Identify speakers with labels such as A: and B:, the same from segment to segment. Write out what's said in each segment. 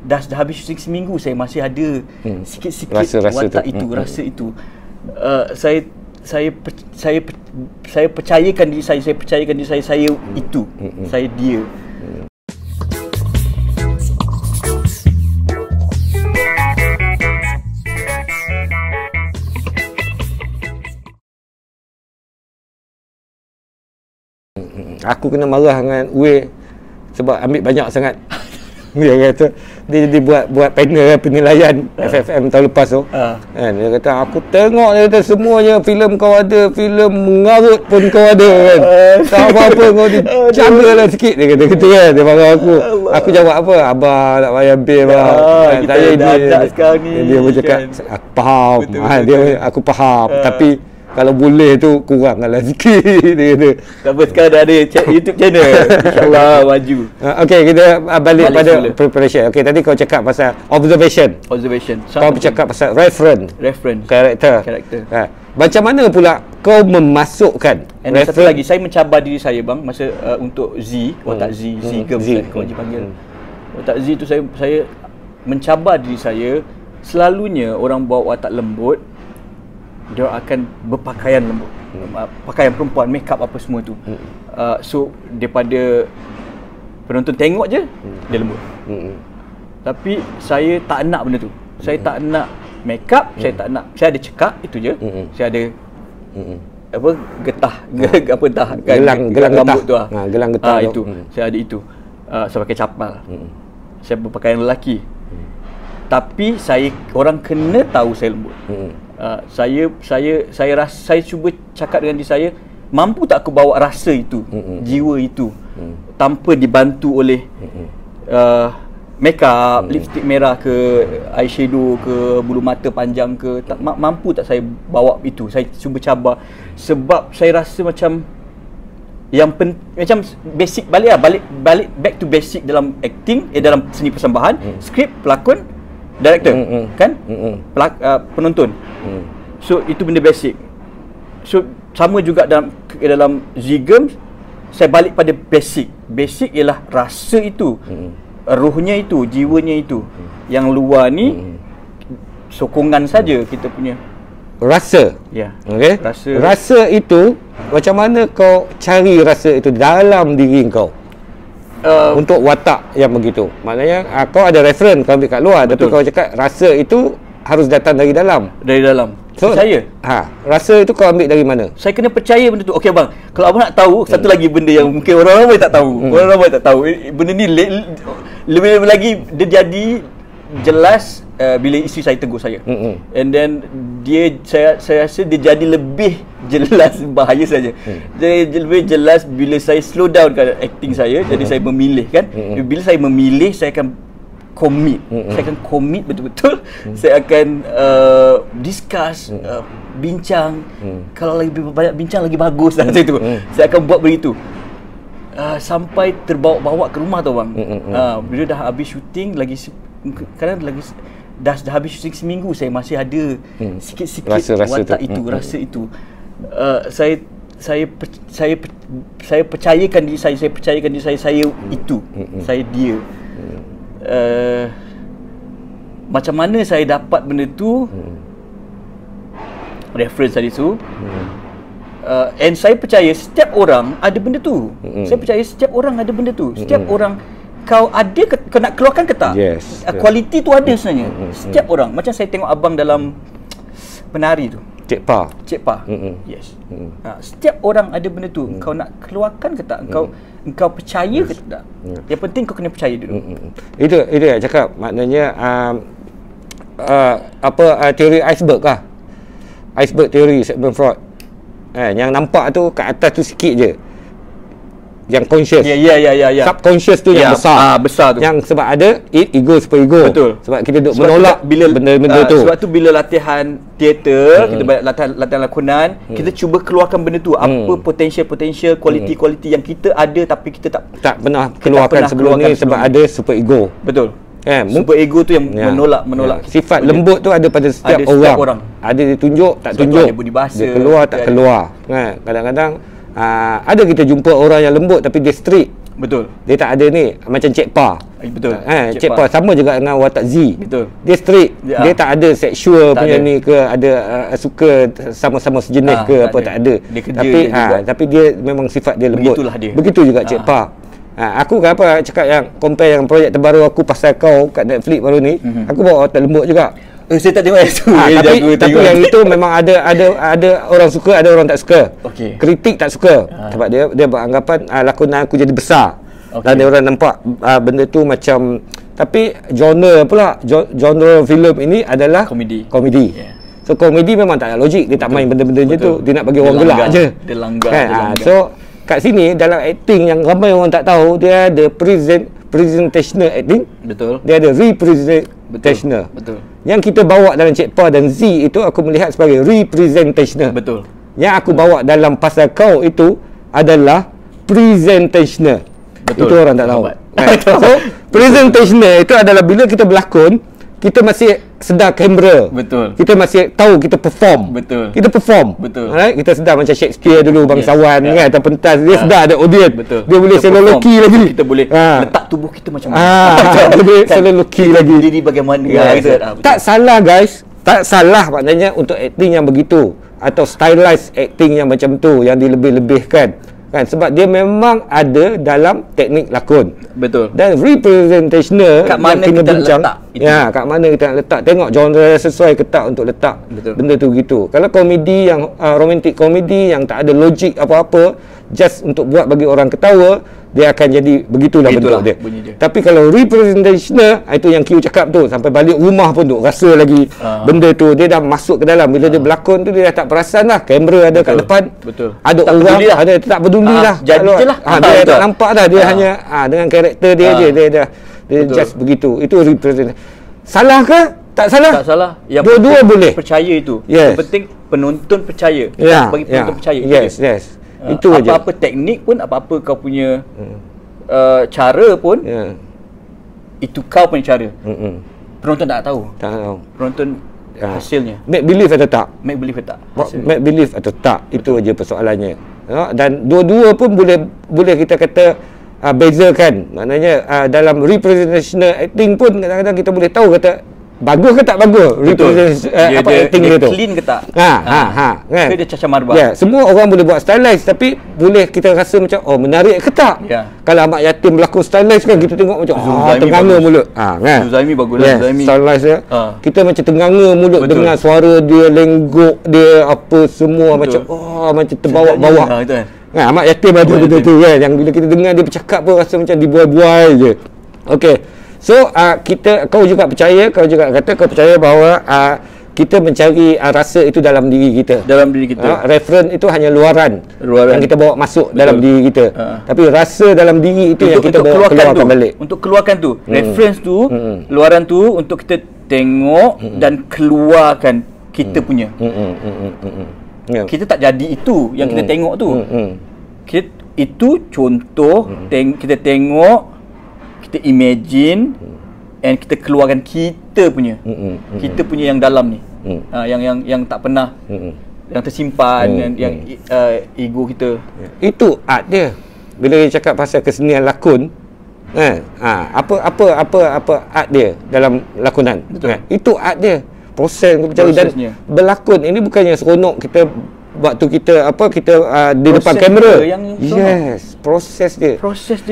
A: dah habis syuting seminggu, saya masih ada sikit-sikit
B: rasa
A: watak
B: tu.
A: itu, rasa itu. Saya percayakan diri saya percayakan diri saya itu, saya dia.
B: Aku kena marah dengan Uwe sebab ambil banyak sangat. Dia kata dia jadi buat panel penilaian FFM tahun lepas tu. Kan dia kata aku tengok, dia kata semuanya filem kau ada, filem mengarut pun kau ada kan. Tak apa-apa kau jagalah sikit, dia kata gitu kan. Dia marah aku. Aku jawab apa? Abang nak bayar bil bang.
A: Saya dah sekarang ni.
B: Dia bercakap aku faham. Aku faham tapi kalau boleh tu kuranglah sikit, dia kata.
A: Tak apa, sekarang dah ada YouTube channel. InsyaAllah maju.
B: Okey, kita balik pada preparation. Okey, tadi kau cakap pasal observation. Kau bercakap pasal reference. Karakter. Macam mana pula kau memasukkan
A: satu lagi, saya mencabar diri saya bang masa untuk Z, watak Z Gem kau panggil. Watak Z tu saya mencabar diri saya. Selalunya orang bawa watak lembut, dia akan berpakaian lembut, pakaian perempuan, make up apa semua tu. So daripada penonton tengok je dia lembut. Tapi saya tak nak benda tu. Saya tak nak make up, saya tak nak. Saya ada cekak itu je. Saya ada apa getah apa dah kan,
B: gelang
A: rambut tu
B: gelang getah
A: itu. Saya ada itu. Saya pakai capal. Saya berpakaian lelaki. Tapi orang kena tahu saya lembut. Saya cuba cakap dengan diri saya, mampu tak aku bawa rasa itu, jiwa itu, tanpa dibantu oleh make up, lipstick merah ke, eyeshadow ke, bulu mata panjang ke, mampu tak saya bawa itu. Saya cuba cabar sebab saya rasa macam macam basic balik back to basic dalam acting, dalam seni persembahan, skrip, pelakon, director, kan? Penonton. So itu benda basic. So sama juga dalam Zigem, saya balik pada basic. Basic ialah rasa itu, ruhnya itu, jiwanya itu. Yang luar ni sokongan saja kita punya.
B: Rasa.
A: Ya.
B: Okey. Rasa itu macam mana kau cari rasa itu dalam diri kau? Untuk watak yang begitu. Maknanya kau ada reference kau ambil kat luar, tapi kau cakap rasa itu harus datang dari dalam.
A: Dari dalam.
B: So,
A: percaya.
B: Rasa itu kau ambil dari mana?
A: Saya kena percaya benda tu. Okey bang, kalau abang nak tahu satu lagi benda yang mungkin orang ramai tak tahu. Orang ramai tak tahu. Benda ni lebih lagi dia jadi jelas bila isteri saya tegur saya. And then saya rasa dia jadi lebih jelas, bahaya saja. Jadi lebih jelas bila saya slow down kan acting saya. Jadi saya memilih kan. Bila saya memilih, saya akan commit. Saya akan commit betul-betul. Saya akan discuss, bincang. Kalau lagi banyak bincang lagi bagus lah. Saya akan buat begitu. Sampai terbawa-bawa ke rumah tau bang. Bila dah habis syuting, kadang dah habis syuting seminggu, saya masih ada sikit-sikit watak itu, rasa itu. Saya percayakan diri saya percayakan diri saya itu, saya dia. Macam mana saya dapat benda tu? Reference tadi tu. And saya percaya setiap orang ada benda tu. Saya percaya setiap orang ada benda tu. Setiap orang kau ada kau nak keluarkan ke tak?
B: Yes.
A: Kualiti tu ada sebenarnya. Setiap orang. Macam saya tengok abang dalam penari tu. Cik Pa. Yes. Setiap orang ada benda tu. Kau nak keluarkan ke tak? Engkau percaya ke tak? Yang penting kau kena percaya dulu.
B: Itu yang cakap. Maknanya teori iceberg lah. Iceberg teori Sigmund Freud. Yang nampak tu kat atas tu sikit je. Yang conscious.
A: Ya.
B: Subconscious tu yang besar.
A: Besar tu.
B: Yang sebab ada ego super ego.
A: Betul.
B: Sebab kita duk menolak benda-benda tu.
A: Sebab tu bila latihan teater, kita latihan lakonan, kita cuba keluarkan benda tu. Apa potential, kualiti yang kita ada tapi kita tak
B: pernah keluarkan sebelum ni sebab ada super ego.
A: Betul. Super ego tu yang menolak.
B: Sifat lembut tu ada pada setiap orang. Ada dia tunjuk, tak tunjuk.
A: Ada budi bahasa.
B: Dia keluar, tak keluar. Kadang-kadang ada kita jumpa orang yang lembut tapi dia strict.
A: Betul.
B: Dia tak ada ni macam Cik Pa.
A: Betul.
B: Cik Pa sama juga dengan watak Z.
A: Betul.
B: Dia straight. Dia tak ada sexual
A: tak
B: punya
A: ada.
B: ni ke, ada suka sama-sama sejenis ke apa, tak ada.
A: Dia kerja
B: Tapi
A: dia juga.
B: tapi dia memang sifat dia lembut.
A: Begitulah dia.
B: Begitu juga Cik Pa. Aku kenapa cakap yang compare yang projek terbaru aku Pasal Kau kat Netflix baru ni, aku bawa watak lembut juga.
A: Saya tak tengok yang tu.
B: Tapi yang itu memang ada orang suka, ada orang tak suka.
A: Okey.
B: Kritik tak suka sebab dia beranggapan lakonan aku jadi besar. Dan dia orang nampak benda tu macam, tapi genre pula, genre filem ini adalah
A: komedi.
B: Yeah. So komedi memang tak ada logik, dia tak main benda-benda je tu, dia nak bagi orang gelak je.
A: Dia langgar.
B: So kat sini dalam acting yang ramai orang tak tahu, dia ada presentational acting.
A: Betul.
B: Dia ada representational.
A: Betul.
B: Yang kita bawa dalam Cik Pa dan Z itu aku melihat sebagai representational.
A: Betul.
B: Yang aku bawa dalam Pasal Kau itu adalah presentational.
A: Betul.
B: Itu orang tak tahu. So presentational itu adalah bila kita berlakon, kita masih sedar kamera.
A: Betul.
B: Kita masih tahu kita perform.
A: Betul.
B: Kita perform.
A: Betul.
B: Alright? Kita sedar macam Shakespeare dulu, bangsawan kan, atau pentas, dia sedar ada audience.
A: Betul.
B: Dia boleh seloloki lagi.
A: Kita boleh letak tubuh kita macam mana.
B: Dia boleh seloloki lagi.
A: Diri bagaimana.
B: Tak salah guys. Tak salah maknanya untuk acting yang begitu, atau stylized acting yang macam tu, yang dilebih-lebihkan kan, sebab dia memang ada dalam teknik lakon.
A: Betul.
B: Dan representational
A: kat mana
B: kita
A: bincang, letak itu.
B: kat mana kita nak letak, tengok genre sesuai ke tak untuk letak.
A: Betul.
B: Benda tu gitu. Kalau komedi yang romantic komedi yang tak ada logik apa-apa, just untuk buat bagi orang ketawa, dia akan jadi begitulah bentuk dia. Tapi kalau representational, itu yang Q cakap tu, sampai balik rumah pun tu rasa lagi benda tu, dia dah masuk ke dalam. Bila dia berlakon tu, dia dah tak perasan lah, kamera ada kat depan.
A: Betul.
B: Ada tak orang ada, tak peduli lah.
A: Jadi je lah.
B: Dia tak nampak dah, dia hanya dengan karakter dia je, dia just begitu. Itu representation. Salah ke? Tak salah.
A: Tak salah. Yang
B: dua-dua boleh.
A: Percaya itu.
B: Yes.
A: Yang penting penonton percaya. Bagi penonton percaya.
B: Yes. Itu aja.
A: Apa-apa teknik pun, apa-apa kau punya cara pun, itu kau punya cara. Penonton tak tahu.
B: Tak tahu.
A: Penonton hasilnya.
B: Make believe atau tak?
A: Make believe atau tak?
B: Make believe atau tak? Itu aja persoalannya. Dan dua-dua pun boleh kita kata bezakan. Maknanya dalam representational acting pun kadang-kadang kita boleh tahu kata bagus ke tak bagus acting dia tu.
A: Clean ke tak?
B: Kan?
A: Ke dia caca marba?
B: Ya, semua orang boleh buat stylized, tapi boleh kita rasa macam menarik ke tak?
A: Ya.
B: Kalau Ahmad Yatim berlakon stylized kan, kita tengok macam tenganga mulut. Kan?
A: Zuzaimi bagus
B: lah,
A: Zuzaimi.
B: Stylized ya. Kita macam tenganga mulut. Betul. Dengan suara dia, lenggok dia, apa semua. Betul. Macam terbawa-bawa.
A: Itu kan.
B: Ahmad Yatim ada benda tu kan, yang bila kita dengar dia bercakap pun rasa macam dibuai-buai je. Okey. So kau juga percaya bahawa kita mencari rasa itu dalam diri kita.
A: Dalam diri kita.
B: Reference itu hanya luaran yang kita bawa masuk. Betul. Dalam diri kita. Tapi rasa dalam diri itu yang kita bawa keluarkan balik.
A: Untuk keluarkan tu, reference tu, luaran tu untuk kita tengok dan keluarkan kita punya. Kita tak jadi itu yang kita tengok tu. Itu contoh, kita tengok, kita imagine, and kita keluarkan kita punya. Kita punya yang dalam ni. Yang tak pernah, yang tersimpan, yang ego kita.
B: Itu art dia. Bila dia cakap pasal kesenian lakon, apa art dia dalam lakonan. Itu art dia. Proses mencari dan berlakon ini bukannya seronok kita waktu kita di depan kamera. Yes, proses dia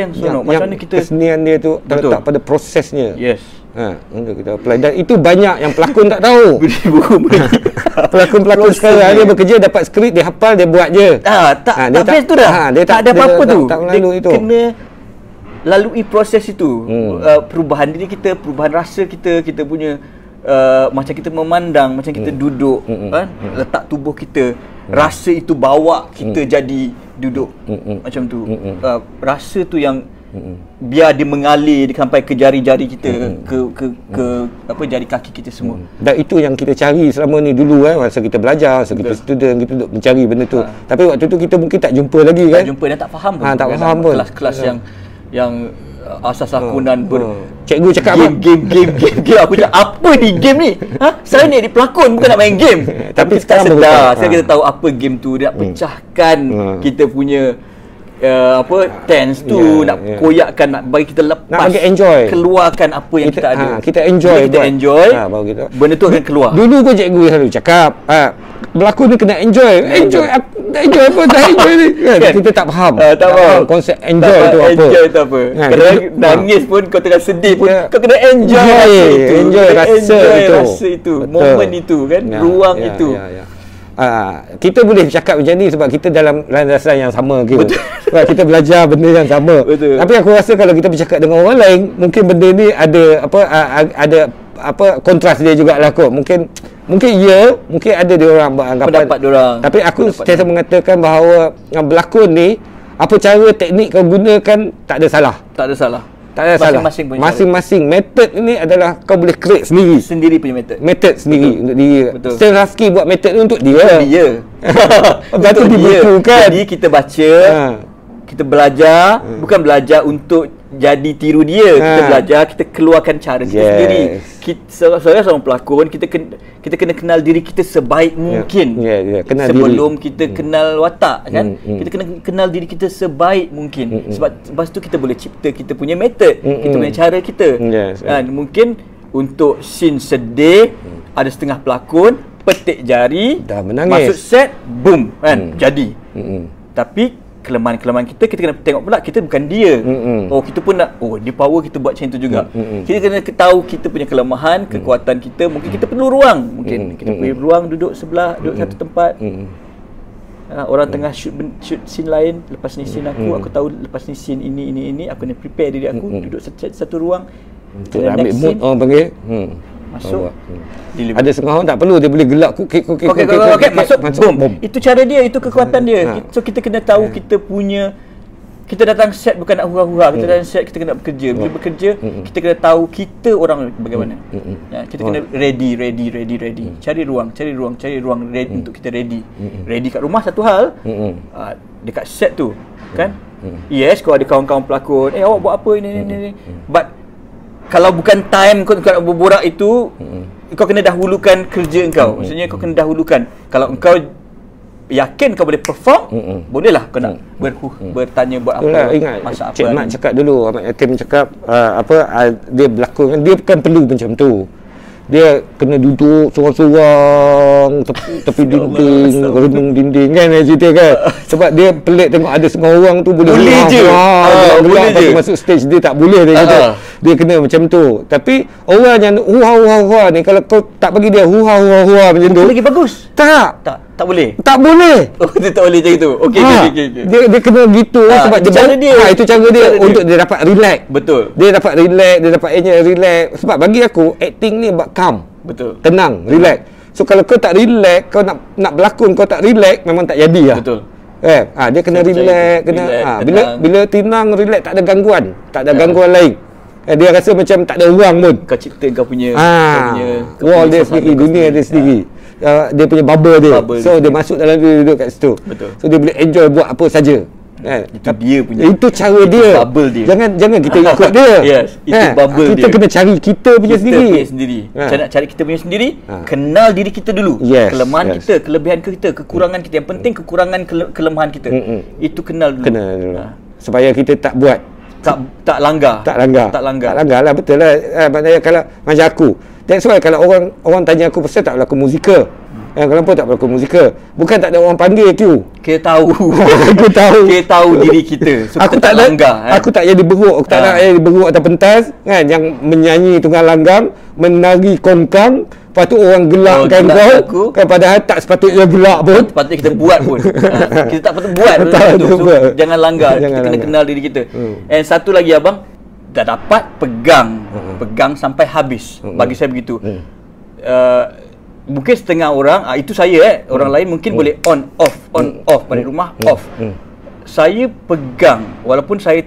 B: yang seronok. Macam mana kita kesenian dia tu terletak pada prosesnya.
A: Yes.
B: Untuk kita apply, dan itu banyak yang pelakon tak tahu. Pelakon sekarang dia bekerja, dapat skrip, dia hafal, dia buat je.
A: Tak best tu dah. Dia tak ada apa-apa tu.
B: Dia
A: kena lalui proses itu. Perubahan diri kita, perubahan rasa kita punya macam kita memandang, macam kita duduk, letak tubuh kita, rasa itu bawa kita jadi duduk macam tu. Rasa tu yang biar dia mengalir sampai ke jari-jari kita, ke jari kaki kita semua.
B: Dan itu yang kita cari selama ni dulu masa kita belajar, masa kita student, kita duduk mencari benda tu. Tapi waktu tu kita mungkin tak jumpa lagi kan.
A: Tak jumpa dan tak faham pun.
B: Tak faham pun.
A: Kelas-kelas yang asas lakonan
B: cikgu cakap
A: game. Aku cakap apa ni game ni? Saya ni jadi pelakon, bukan nak main game. Tapi kita sedar, kita tahu apa game tu, dia nak pecahkan kita punya tense tu, nak koyakkan, nak bagi kita lepas,
B: nak bagi enjoy,
A: keluarkan apa yang kita ada.
B: Kita enjoy,
A: kita enjoy,
B: baru kita,
A: benda tu akan keluar.
B: Dulu pun cikgu selalu cakap, berlakon ni kena enjoy. Enjoy apa? Tak enjoy ni kan? Kita tak faham.
A: Tak faham
B: konsep enjoy tu apa.
A: Enjoy tu apa? Kadang nangis pun, kau tengah sedih pun, kau kena enjoy rasa itu.
B: Enjoy rasa
A: itu. Momen itu kan, ruang itu.
B: Kita boleh cakap macam ni sebab kita dalam landasan yang sama gitu. Sebab kita belajar benda yang sama.
A: Betul.
B: Tapi aku rasa kalau kita bercakap dengan orang lain, mungkin benda ni ada kontras dia jugalah kot. Mungkin ada dia orang beranggapan,
A: pendapat dia orang.
B: Tapi aku sentiasa mengatakan bahawa yang berlakon ni, apa cara teknik kau gunakan tak ada salah.
A: Tak ada salah.
B: Masing-masing metod ini adalah kau boleh create sendiri
A: punya
B: metod sendiri untuk diri. Stan Rafsky buat metod tu untuk dia. Lepas tu dibukukan.
A: Jadi kita baca, kita belajar, bukan belajar untuk jadi tiru dia. Kita belajar, kita keluarkan cara kita sendiri. Seorang pelakon, kita kena kenal diri kita sebaik mungkin. Sebelum kita kenal watak kan. Kita kena kenal diri kita sebaik mungkin. Sebab lepas tu kita boleh cipta kita punya metod, kita punya cara kita. Mungkin untuk scene sedih, ada setengah pelakon petik jari,
B: dah menangis,
A: masuk set, boom kan, jadi. Tapi kelemahan-kelemahan kita kena tengok pula, kita bukan dia. Kita pun nak, dia power, kita buat macam tu juga. Kita kena tahu kita punya kelemahan, kekuatan kita. Mungkin kita perlu ruang, mungkin kita perlu ruang, duduk sebelah, duduk satu tempat. Orang tengah shoot scene lain, lepas ni scene aku tahu lepas ni scene ini aku kena prepare diri aku, duduk satu ruang
B: untuk ambil mood orang panggil.
A: Masuk.
B: Ada setengah orang tak perlu, dia boleh gelak
A: okey, masuk, boom. Itu cara dia, itu kekuatan dia. So kita kena tahu kita datang set bukan nak hura-hura. Kita datang set, kita kena bekerja. Bila bekerja, kita kena tahu kita orang bagaimana. Kita kena ready. Cari ruang ready untuk kita ready. Ready kat rumah satu hal, dekat set tu kan. Yes, kau ada kawan-kawan pelakon, awak buat apa ini. But kalau bukan time kau nak berborak itu, kau kena dahulukan kerja engkau. Maksudnya kau kena dahulukan. Kalau engkau yakin kau boleh perform, bolehlah kau nak bertanya buat apa.
B: Itulah, ingat
A: masak
B: Cik
A: apa.
B: Mat cakap dulu, Ahmad Yatim cakap dia berlakon, dia bukan perlu macam tu. Dia kena duduk seorang-seorang tepi dinding, renung dinding kan, dia cerita kan. Sebab dia pelik tengok ada setengah orang tu boleh je. Boleh je. Masuk stage dia tak boleh dia kata. Dia kena macam tu. Tapi orang yang huha ni, kalau kau tak bagi dia huha macam tu,
A: lagi bagus. Tak boleh.
B: Tak boleh.
A: Dia tak boleh macam itu. Okey.
B: Dia kena gitu sebab
A: itu cara dia.
B: Itu cara dia untuk dia dapat relax.
A: Betul.
B: Dia dapat relax, dia dapat relax. Sebab bagi aku acting ni buat calm.
A: Betul.
B: Tenang, relax. So kalau kau tak relax, kau nak berlakon kau tak relax, memang tak jadi lah.
A: Betul.
B: Dia kena relax, bila tenang, relax, tak ada gangguan lain. Dia rasa macam tak ada orang pun.
A: Kau cipta kau punya
B: wall dia sendiri, dunia dia sendiri. Dia punya bubble dia. So dia masuk dalam dia, duduk kat situ.
A: Betul.
B: So dia boleh enjoy buat apa saja.
A: Itu dia punya.
B: Itu cara dia.
A: Bubble dia.
B: Jangan kita ikut dia.
A: Yes, itu bubble
B: kita
A: dia.
B: Kena cari kita punya sendiri.
A: Macam nak cari kita punya sendiri, kenal diri kita dulu. Kelemahan kita, kelebihan kita, kekurangan kita. Yang penting kekurangan kelemahan kita. Itu kenal dulu.
B: Supaya kita tak buat,
A: tak langgar
B: lah, betul lah. Maknanya kalau macam aku, that's why kalau orang tanya aku pasal tak berlakon musikal, kenapa tak berlakon musikal, bukan tak ada orang panggil tu,
A: kita tahu kita tahu diri kita. So
B: aku
A: tak langgar.
B: Aku tak jadi beruk, aku tak nak jadi beruk atas pentas kan, yang menyanyi tunggal langgang, menari kongkang, lepas tu orang gelakkan kau kan, padahal tak sepatutnya gelak pun.
A: Patutnya kita buat pun. Kita tak patut buat. So, jangan langgar. Kita kena kenal diri kita. And satu lagi abang, dah dapat pegang sampai habis. Bagi saya begitu. Mungkin setengah orang, itu saya orang lain mungkin boleh on off balik rumah off. Saya pegang, walaupun saya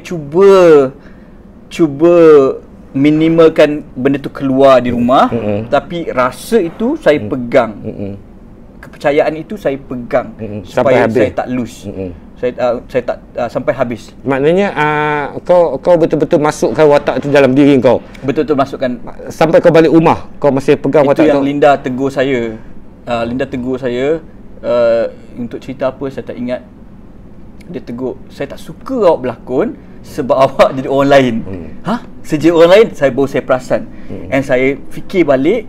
A: cuba minimalkan benda tu keluar di rumah, tapi rasa itu saya pegang. Kepercayaan itu saya pegang supaya saya tak lose. Saya tak sampai habis.
B: Maknanya kau betul-betul masukkan watak itu dalam diri kau.
A: Betul-betul masukkan
B: sampai kau balik rumah kau masih pegang
A: itu
B: watak tu.
A: Itu yang Linda tegur saya. Linda tegur saya untuk cerita apa saya tak ingat. Dia tegur, saya tak suka awak berlakon sebab awak jadi orang lain. Sejak orang lain, saya perasan. And saya fikir balik,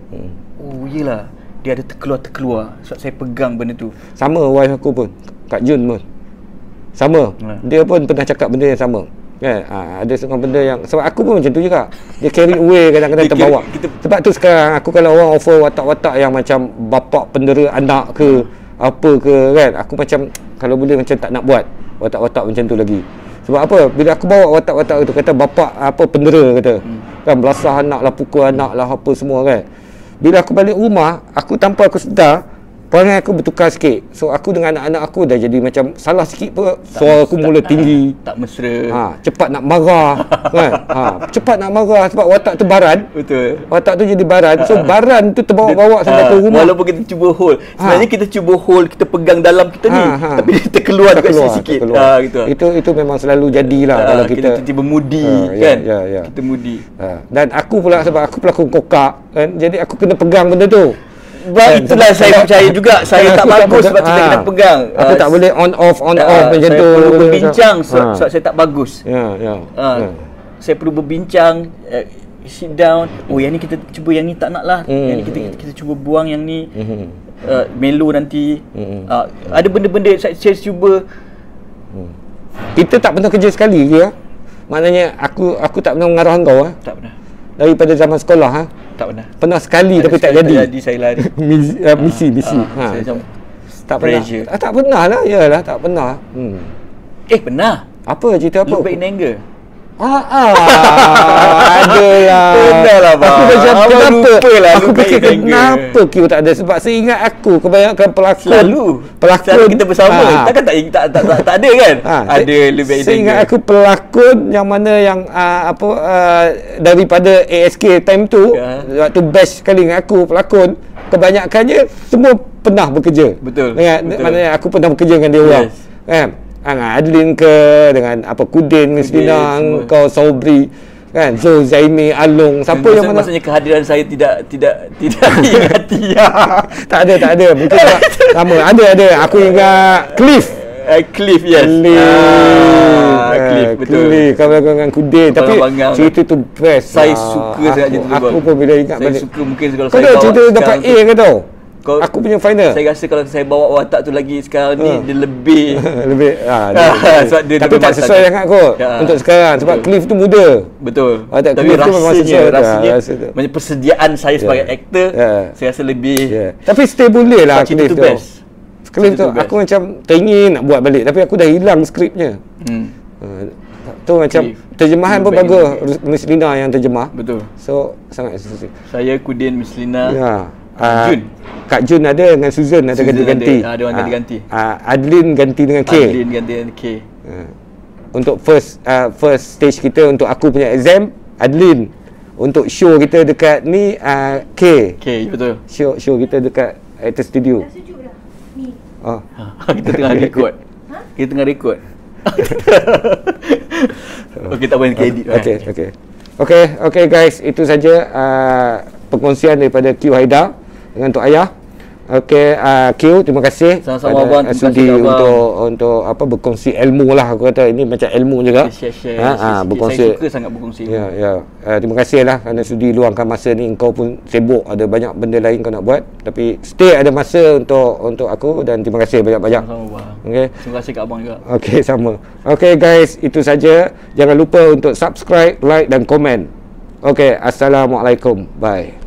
A: oh yelah, dia ada terkeluar. Sebab saya pegang benda tu.
B: Sama wife aku pun, Kak Jun pun sama. Dia pun pernah cakap benda yang sama kan. Ada setengah benda yang, sebab aku pun macam tu juga, dia carry away kadang-kadang terbawa. Sebab tu sekarang aku kalau orang offer watak-watak yang macam bapak pendera anak ke apa ke kan, aku macam kalau boleh macam tak nak buat watak-watak macam tu lagi. Sebab apa, bila aku bawa watak-watak tu, kata bapak apa pendera kata kan, belasah anak lah, pukul anak lah, apa semua kan, bila aku balik rumah, aku tanpa aku sedar perangai aku bertukar sikit. So aku dengan anak-anak aku dah jadi macam salah sikit pun, suara aku mula tinggi,
A: tak mesra,
B: cepat nak marah kan. Cepat nak marah sebab watak tu baran.
A: Betul.
B: Watak tu jadi baran. So baran tu terbawa-bawa sampai ke rumah.
A: Walaupun kita cuba hold, sebenarnya kita cuba hold, kita pegang dalam kita ni, tapi dia terkeluar sikit. Gitu. Itu memang selalu jadilah kalau kita tiba-tiba moody kan. Kita moody.
B: Dan aku pula sebab aku pelakon kokak kan, jadi aku kena pegang benda tu.
A: Itulah saya percaya juga saya tak bagus sebab kita kena pegang.
B: Aku tak boleh on off macam tu. Saya
A: perlu berbincang sebab saya tak bagus. Saya perlu berbincang, sit down. Oh yang ni kita cuba, yang ni tak nak lah. Yang ni kita cuba buang yang ni. Melo nanti. Ada benda-benda saya cuba.
B: Kita tak pernah kerja sekali ke? Maknanya aku tak pernah mengarah kau.
A: Tak pernah.
B: Daripada zaman sekolah
A: tak pernah.
B: Pernah sekali tapi tak jadi.
A: Saya lari.
B: Misi.
A: Saya macam
B: tak pernah. Tak pernah lah. Yalah, tak pernah.
A: Pernah.
B: Apa cerita apa?
A: Look Back in Anger.
B: Adalah.
A: Benar lah bang.
B: Aku macam kenapa? Aku fikir kenapa Q tak ada, sebab saya ingat aku kebanyakan pelakon
A: kita bersama. Takkan tak ada kan? Ada Look Back in Anger.
B: Saya ingat aku pelakon yang mana yang daripada ASK time tu, waktu best sekali dengan aku pelakon, kebanyakannya semua pernah bekerja.
A: Betul.
B: Maknanya aku pernah bekerja dengan dia orang. Kan? Adlin ke, dengan Kudin, Mislina, kau Sobri kan, Zul, Zaimi, Alung, siapa yang mana.
A: Maksudnya kehadiran saya tidak diingati.
B: Tak ada. Mungkin sama. Ada. Aku ingat Cliff, yes. Cliff, betul. Cliff, kawan-kawan dengan Kudin. Tapi cerita tu best.
A: Saya suka sangat cerita tu.
B: Aku pun bila ingat balik.
A: Saya suka mungkin kalau
B: saya bawa cerita dapat A ke tau. Aku punya final.
A: Saya rasa kalau saya bawa watak tu lagi sekarang ni, dia lebih
B: tapi tak sesuai dengan aku untuk sekarang. Sebab Cliff tu muda.
A: Betul.
B: Tapi Cliff tu memang sesuai.
A: Rasanya persediaan saya sebagai aktor, saya rasa lebih.
B: Tapi stay boleh lah Cliff tu. Cliff tu aku
A: best.
B: macam teringin nak buat balik, tapi aku dah hilang skripnya. Tu macam terjemahan pun bagus. Mislina yang terjemah.
A: Betul.
B: So sangat sesuai.
A: Saya, Kudin, Mislina.
B: Kak Jun ada dengan Susan ada ganti-ganti.
A: Ada orang ganti-ganti.
B: Adlin ganti dengan K. Untuk first stage kita, untuk aku punya exam Adlin. Untuk show kita dekat ni K, betul. Show kita dekat Actor Studio.
C: Dah sejuk dah. Ni.
A: Kita tengah rekod. Kita tengah rekod. Okey, tak boleh edit.
B: Okay guys, itu saja perkongsian daripada Q Haidar dengan Tok Ayah. Q, terima kasih.
A: Sama-sama abang, terima kasih
B: untuk berkongsi ilmu lah. Aku kata ini macam ilmu juga.
A: Share.
B: Berkongsi.
A: Saya suka sangat berkongsi.
B: Terima kasih lah kerana sudi luangkan masa ni. Kau pun sibuk, ada banyak benda lain kau nak buat, tapi stay ada masa untuk aku, dan terima kasih banyak-banyak.
A: Sama-sama bang. Terima kasih kat abang juga.
B: Sama. Guys, itu saja. Jangan lupa untuk subscribe, like dan komen. Assalamualaikum. Bye.